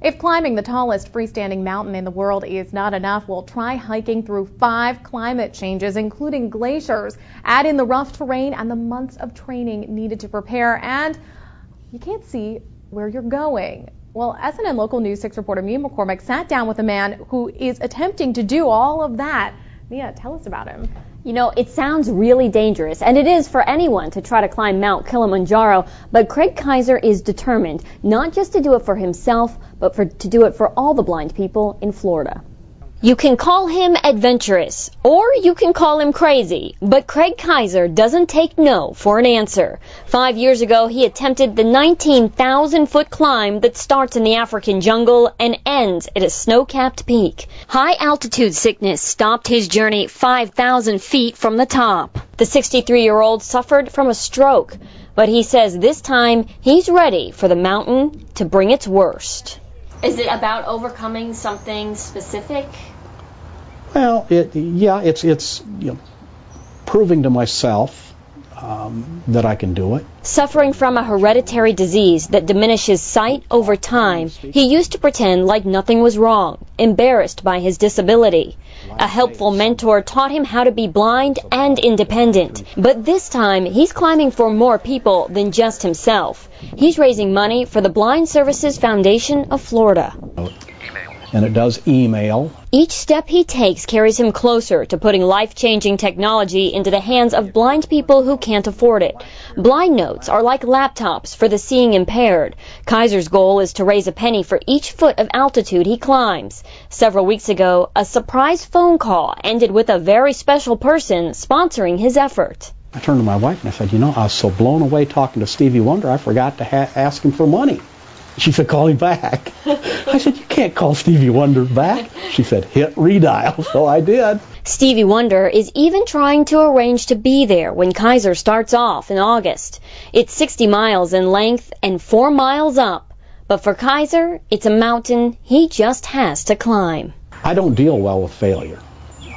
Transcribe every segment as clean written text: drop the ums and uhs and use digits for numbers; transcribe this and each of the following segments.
If climbing the tallest freestanding mountain in the world is not enough, we'll try hiking through 5 climate changes, including glaciers. Add in the rough terrain and the months of training needed to prepare, and you can't see where you're going. Well, SNN Local News 6 reporter Mia McCormick sat down with a man who is attempting to do all of that. Mia, tell us about him. You know, it sounds really dangerous, and it is for anyone to try to climb Mount Kilimanjaro, but Craig Kaiser is determined not just to do it for himself, but to do it for all the blind people in Florida. You can call him adventurous, or you can call him crazy, but Craig Kaiser doesn't take no for an answer. 5 years ago, he attempted the 19,000-foot climb that starts in the African jungle and ends at a snow-capped peak. High-altitude sickness stopped his journey 5,000 feet from the top. The 63-year-old suffered from a stroke, but he says this time he's ready for the mountain to bring its worst. Is it about overcoming something specific? Well, it's proving to myself that I can do it. Suffering from a hereditary disease that diminishes sight over time, he used to pretend like nothing was wrong, embarrassed by his disability. A helpful mentor taught him how to be blind and independent. But this time, he's climbing for more people than just himself. He's raising money for the Blind Services Foundation of Florida. And it does email. Each step he takes carries him closer to putting life-changing technology into the hands of blind people who can't afford it. Blind notes are like laptops for the seeing impaired. Kaiser's goal is to raise a penny for each foot of altitude he climbs. Several weeks ago, a surprise phone call ended with a very special person sponsoring his effort. I turned to my wife and I said, you know, I was so blown away talking to Stevie Wonder, I forgot to ask him for money. She said, call him back. I said, you can't call Stevie Wonder back. She said, hit redial. So I did. Stevie Wonder is even trying to arrange to be there when Kaiser starts off in August. It's 60 miles in length and 4 miles up. But for Kaiser, it's a mountain he just has to climb. I don't deal well with failure.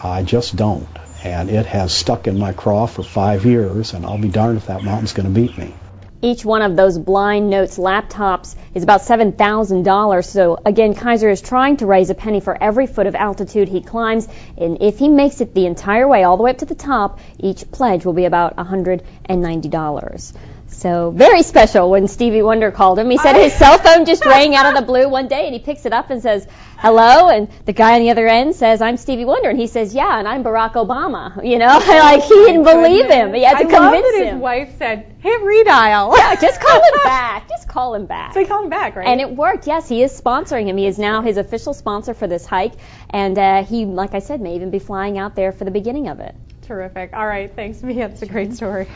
I just don't. And it has stuck in my craw for 5 years, and I'll be darned if that mountain's going to beat me. Each one of those Blind Notes laptops is about $7,000. So again, Kaiser is trying to raise a penny for every foot of altitude he climbs. And if he makes it the entire way, all the way up to the top, each pledge will be about $190. So very special when Stevie Wonder called him. He said his cell phone just rang out of the blue one day, and he picks it up and says, hello, and the guy on the other end says, I'm Stevie Wonder, and he says, yeah, and I'm Barack Obama. You know, like he didn't believe him. He had to convince him. His wife said, hit redial. Yeah, just call him back. Just call him back. So he called him back, right? And it worked. Yes, he is sponsoring him. He is now his official sponsor for this hike, and he, like I said, may even be flying out there for the beginning of it. Terrific. All right, thanks, Mia. It's a great story.